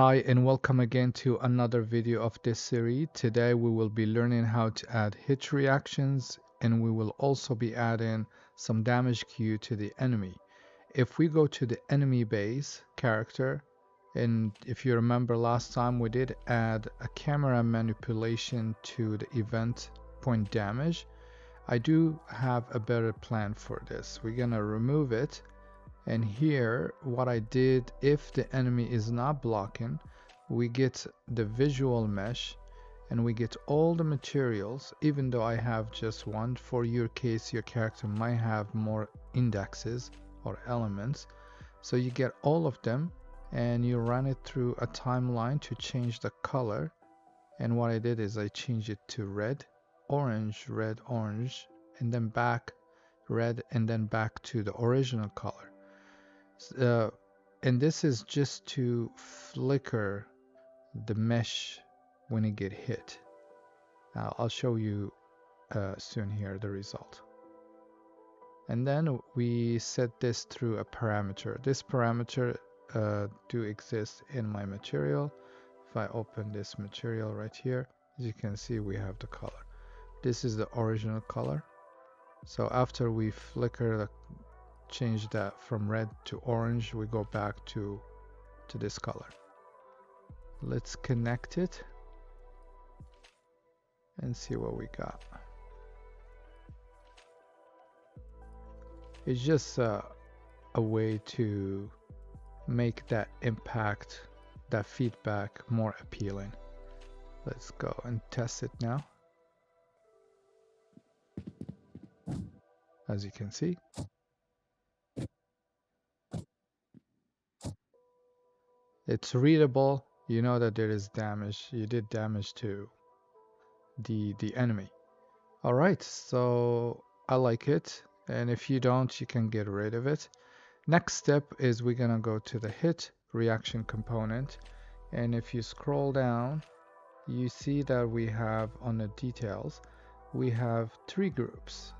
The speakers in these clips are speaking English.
Hi and welcome again to another video of this series. Today we will be learning how to add hit reactions and we will also be adding some damage Q to the enemy. If we go to the enemy base character, and if you remember last time we did add a camera manipulation to the event point damage, I do have a better plan for this. We're gonna remove it. And here, what I did, if the enemy is not blocking, we get the visual mesh and we get all the materials, even though I have just one. For your case, your character might have more indexes or elements. So you get all of them and you run it through a timeline to change the color. And what I did is I changed it to red, orange, and then back red, and then back to the original color. Uh, and this is just to flicker the mesh when it get hit. Now I'll show you soon here the result. And then we set this through a parameter. This parameter do exist in my material. If I open this material right here, as you can see, we have the color. This is the original color. So after we change that from red to orange, we go back to this color. Let's connect it and see what we got. It's just a way to make that impact, that feedback more appealing. Let's go and test it now. As you can see, it's readable. You know that there is damage. You did damage to the enemy. All right, so I like it. And if you don't, you can get rid of it. Next step is we're gonna go to the hit reaction component. And if you scroll down, you see that we have on the details, we have three groups.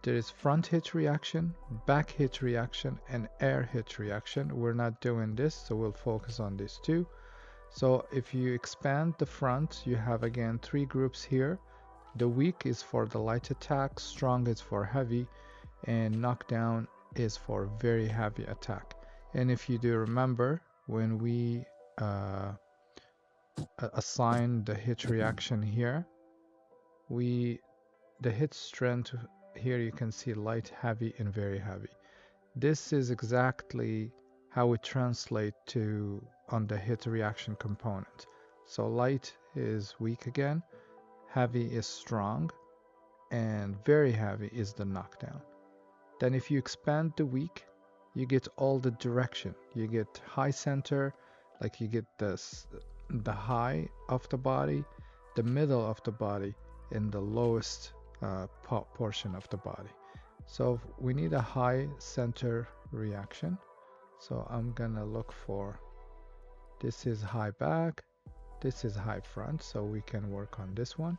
There is front hit reaction, back hit reaction, and air hit reaction. We're not doing this, so we'll focus on these two. So if you expand the front, you have again three groups here. The weak is for the light attack, strong is for heavy, and knockdown is for very heavy attack. And if you do remember, when we assign the hit reaction here, the hit strength here you can see light, heavy, and very heavy. This is exactly how it translates to on the hit reaction component. So light is weak again, heavy is strong, and very heavy is the knockdown. Then if you expand the weak, you get all the direction. You get high center, like you get the high of the body, the middle of the body, and the lowest portion of the body. So we need a high center reaction. So I'm gonna look for, this is high back, this is high front, so we can work on this one.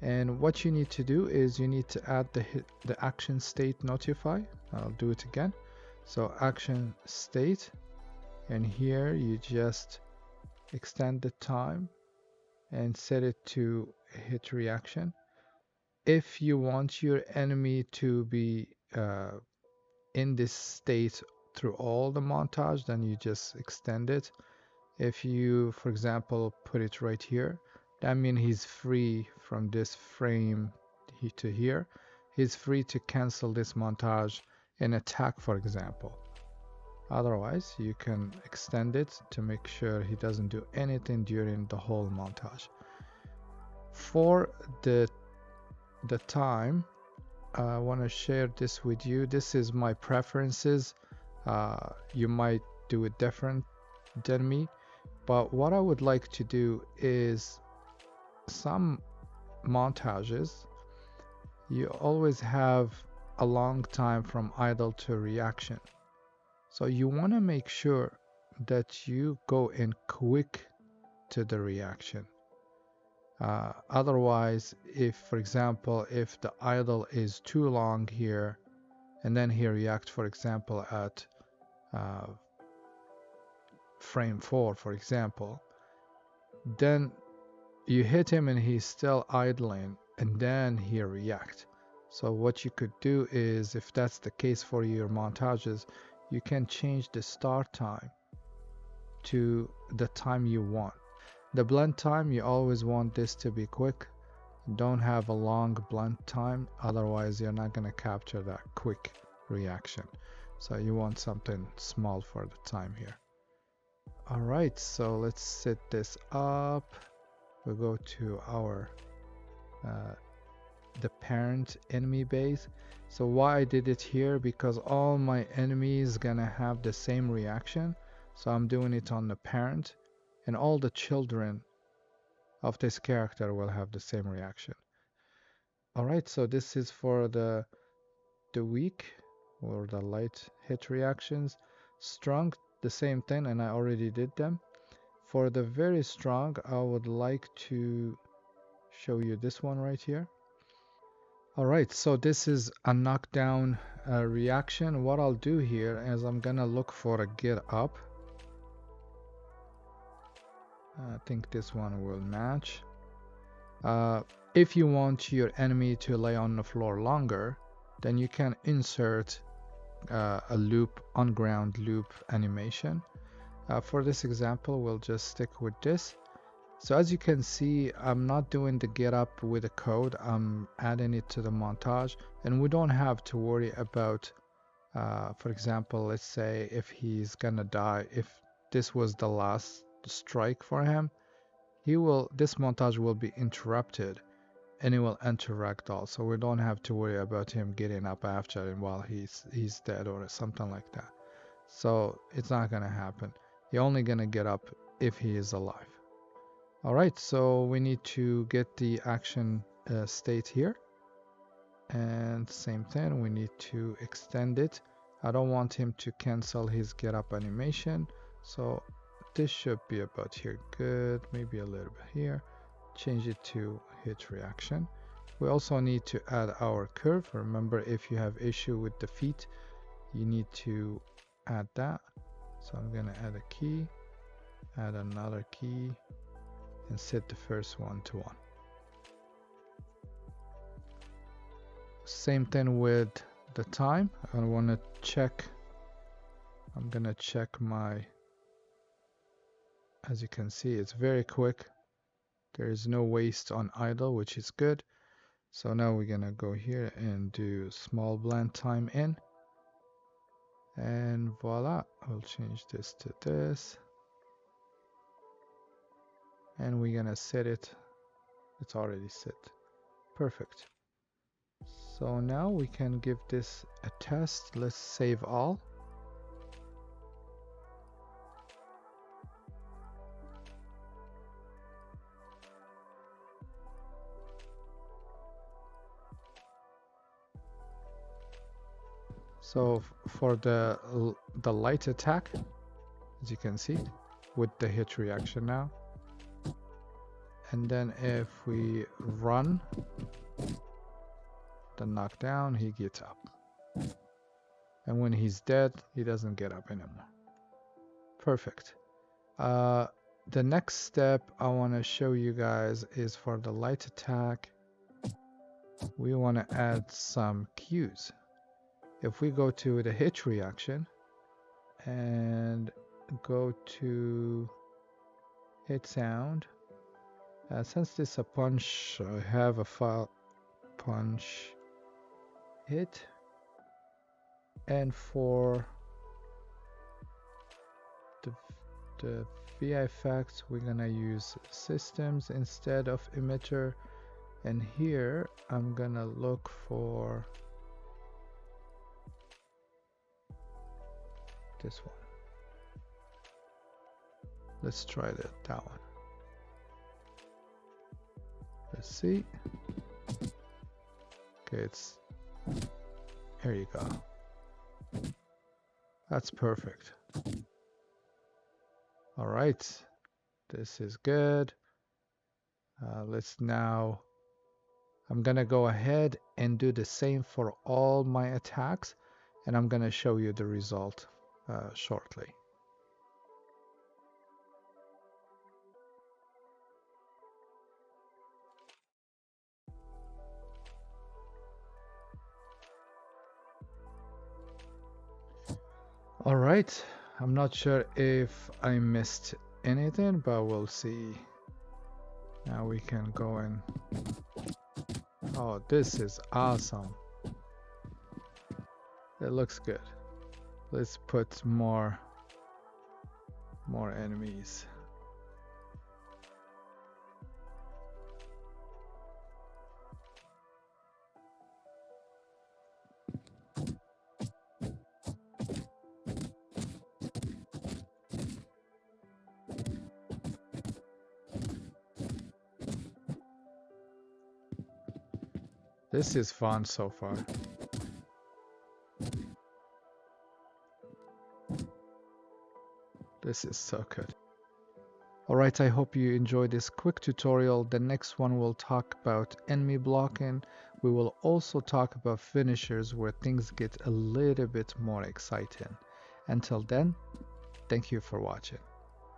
And what you need to do is you need to add the action state notify. I'll do it again. So action state, and here you just extend the time and set it to hit reaction. If you want your enemy to be in this state through all the montage, then you just extend it. If you, for example, put it right here, that means he's free from this frame to here. He's free to cancel this montage and attack, for example. Otherwise, you can extend it to make sure he doesn't do anything during the whole montage. For the time, I want to share this with you. This is my preferences. You might do it different than me, but what I would like to do is some montages, you always have a long time from idle to reaction. So you want to make sure that you go in quick to the reaction. Otherwise, if, for example, if the idle is too long here, and then he reacts, for example, at frame 4, for example, then you hit him and he's still idling, and then he reacts. So what you could do is, if that's the case for your montages, you can change the start time to the time you want. The blend time, you always want this to be quick. Don't have a long blend time, otherwise you're not going to capture that quick reaction. So you want something small for the time here. Alright, so let's set this up. We'll go to our the parent enemy base. So why I did it here, because all my enemies gonna have the same reaction. So I'm doing it on the parent, and all the children of this character will have the same reaction. Alright, so this is for the weak or the light hit reactions. Strong, the same thing, and I already did them. For the very strong, I would like to show you this one right here. Alright, so this is a knockdown reaction. What I'll do here is I'm gonna look for a get up. I think this one will match. If you want your enemy to lay on the floor longer, then you can insert a loop, on ground loop animation. For this example, we'll just stick with this. So as you can see, I'm not doing the get up with the code, I'm adding it to the montage, and we don't have to worry about, for example, let's say if he's gonna die, if this was the last strike for him, this montage will be interrupted and it will enter ragdoll, so we don't have to worry about him getting up after and while he's dead or something like that. So it's not gonna happen. You're only gonna get up if he is alive. Alright, so we need to get the action state here, and same thing, we need to extend it. I don't want him to cancel his get up animation, so this should be about here. Good, maybe a little bit here. Change it to hit reaction. We also need to add our curve. Remember, if you have issue with the feet, you need to add that. So I'm gonna add a key, add another key, and set the first one to 1. Same thing with the time. I want to check. I'm gonna check my, as you can see, it's very quick. There is no waste on idle, which is good. So now we're gonna go here and do small blend time in, and voila, we'll change this to this, and we're gonna set it. It's already set. Perfect. So now we can give this a test. Let's save all. So for the light attack, as you can see, with the hit reaction now, and then if we run the knockdown, he gets up, and when he's dead, he doesn't get up anymore. Perfect. The next step I want to show you guys is for the light attack. We want to add some cues. If we go to the hit reaction and go to hit sound, since this is a punch, I have a file punch hit, and for the VFX we're gonna use systems instead of emitter, and here I'm gonna look for this one. Let's try that one. Let's see. Okay, it's, here you go. That's perfect. All right, this is good. Let's now, I'm gonna go ahead and do the same for all my attacks, and I'm gonna show you the result shortly. All right, I'm not sure if I missed anything, but we'll see. Now we can go in. Oh, this is awesome. It looks good. Let's put more enemies. This is fun so far. This is so good. Alright, I hope you enjoyed this quick tutorial. The next one will talk about enemy blocking. We will also talk about finishers where things get a little bit more exciting. Until then, thank you for watching.